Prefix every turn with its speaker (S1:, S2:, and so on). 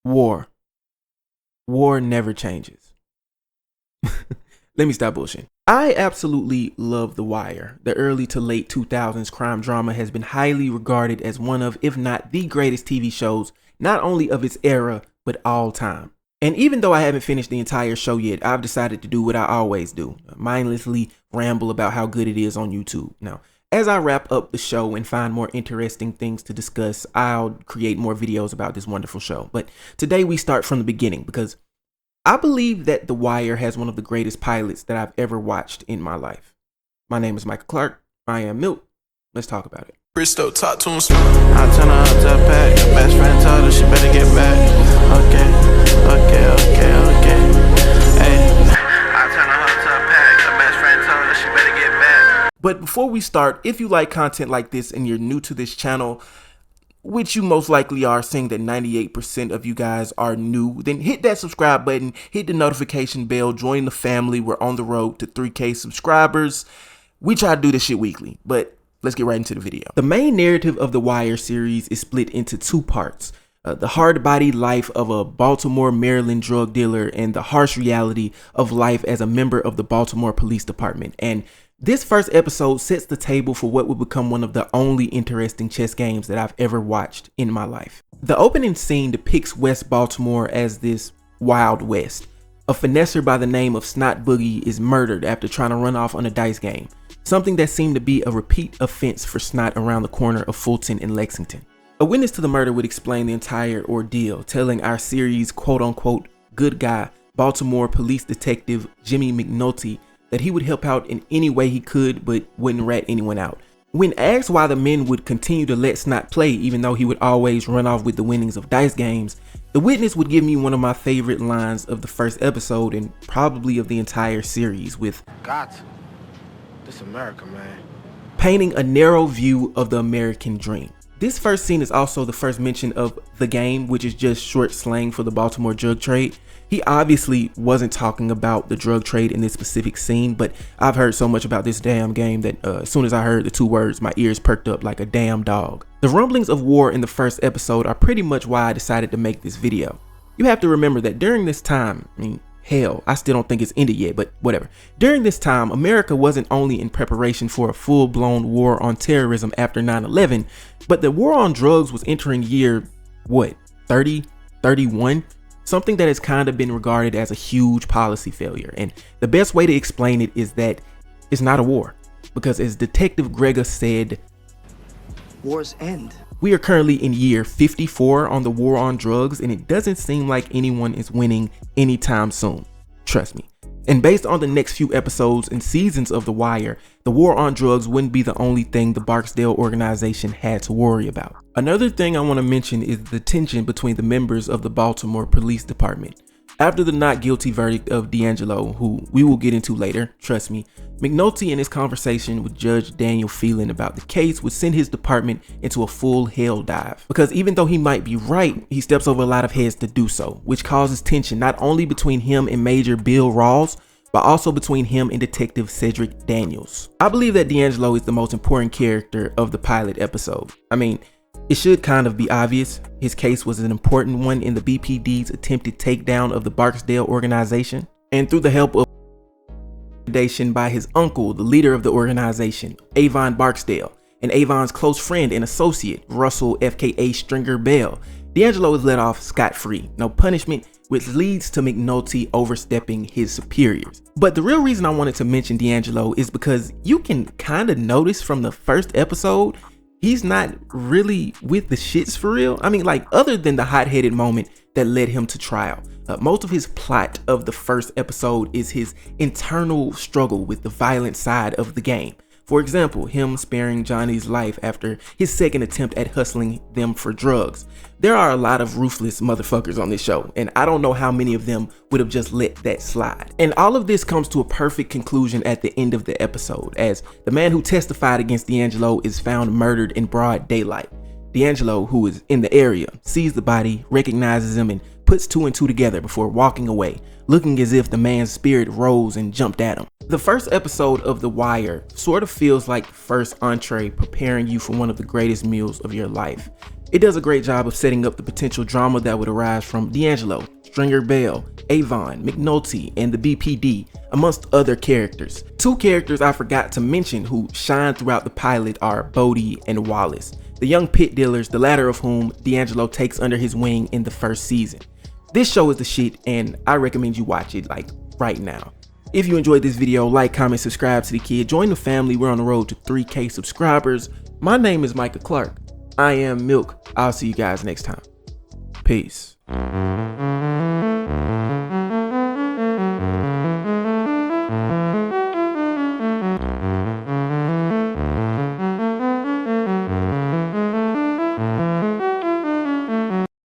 S1: War. War never changes. Let me stop bullshitting. I absolutely love The Wire. The early to late 2000s crime drama has been highly regarded as one of, if not the greatest TV shows, not only of its era, but all time. And even though I haven't finished the entire show yet, I've decided to do what I always do, mindlessly ramble about how good it is on YouTube. Now, as I wrap up the show and find more interesting things to discuss, I'll create more videos about this wonderful show. But today we start from the beginning because I believe that The Wire has one of the greatest pilots that I've ever watched in my life. My name is Michael Clark. I am Milt. Let's talk about it.
S2: Bristow, talk to him slow. I tell her up to a pack. Her best friend told her she better get back. Okay. Hey. I tell her up to a pack. Her best friend told her she better get back.
S1: But before we start, if you like content like this and you're new to this channel, which you most likely are, seeing that 98% of you guys are new, then hit that subscribe button, hit the notification bell, join the family. We're on the road to 3K subscribers. We try to do this shit weekly, but let's get right into the video. The main narrative of the Wire series is split into two parts. The hard-bodied life of a Baltimore, Maryland drug dealer and the harsh reality of life as a member of the Baltimore Police Department. And this first episode sets the table for what will become one of the only interesting chess games that I've ever watched in my life. The opening scene depicts West Baltimore as this Wild West. A finesser by the name of Snot Boogie is murdered after trying to run off on a dice game, something that seemed to be a repeat offense for Snot around the corner of Fulton and Lexington. A witness to the murder would explain the entire ordeal, telling our series' quote-unquote good guy, Baltimore police detective Jimmy McNulty, that he would help out in any way he could but wouldn't rat anyone out. When asked why the men would continue to let Snot play even though he would always run off with the winnings of dice games, the witness would give me one of my favorite lines of the first episode and probably of the entire series, with
S2: God, this America, man.
S1: Painting a narrow view of the American dream. This first scene is also the first mention of the game, which is just short slang for the Baltimore drug trade. He obviously wasn't talking about the drug trade in this specific scene, but I've heard so much about this damn game that as soon as I heard the two words, my ears perked up like a damn dog. The rumblings of war in the first episode are pretty much why I decided to make this video. You have to remember that during this time, hell, I still don't think it's ended yet, but whatever. During this time, America wasn't only in preparation for a full-blown war on terrorism after 9/11, but the war on drugs was entering year, 30, 31? Something that has kind of been regarded as a huge policy failure. And the best way to explain it is that it's not a war. Because as Detective Gregor said,
S3: wars end.
S1: We are currently in year 54 on the war on drugs, and it doesn't seem like anyone is winning anytime soon. Trust me. And based on the next few episodes and seasons of The Wire, the war on drugs wouldn't be the only thing the Barksdale organization had to worry about. Another thing I want to mention is the tension between the members of the Baltimore Police Department. After the not guilty verdict of DAngelo, who we will get into later, trust me, McNulty in his conversation with Judge Daniel Phelan about the case would send his department into a full hell dive. Because even though he might be right, he steps over a lot of heads to do so, which causes tension not only between him and Major Bill Rawls, but also between him and Detective Cedric Daniels. I believe that DAngelo is the most important character of the pilot episode. It should kind of be obvious. His case was an important one in the BPD's attempted takedown of the Barksdale organization, and through the help of by his uncle, the leader of the organization, Avon Barksdale, and Avon's close friend and associate, Russell FKA Stringer Bell, DAngelo is let off scot-free, no punishment, which leads to McNulty overstepping his superiors. But the real reason I wanted to mention DAngelo is because you can kind of notice from the first episode, he's not really with the shits for real. Other than the hot-headed moment that led him to trial. Most of his plot of the first episode is his internal struggle with the violent side of the game. For example, him sparing Johnny's life after his second attempt at hustling them for drugs. There are a lot of ruthless motherfuckers on this show, and I don't know how many of them would have just let that slide. And all of this comes to a perfect conclusion at the end of the episode, as the man who testified against DAngelo is found murdered in broad daylight. DAngelo, who is in the area, sees the body, recognizes him, and puts two and two together before walking away, looking as if the man's spirit rose and jumped at him. The first episode of The Wire sort of feels like the first entree preparing you for one of the greatest meals of your life. It does a great job of setting up the potential drama that would arise from DAngelo, Stringer Bell, Avon, McNulty, and the BPD, amongst other characters. Two characters I forgot to mention who shine throughout the pilot are Bodie and Wallace, the young pit dealers, the latter of whom DAngelo takes under his wing in the first season. This show is the shit, and I recommend you watch it like right now. If you enjoyed this video, like, comment, subscribe to the kid, join the family. We're on the road to 3K subscribers. My name is Micah Clark. I am Milk. I'll see you guys next time. Peace.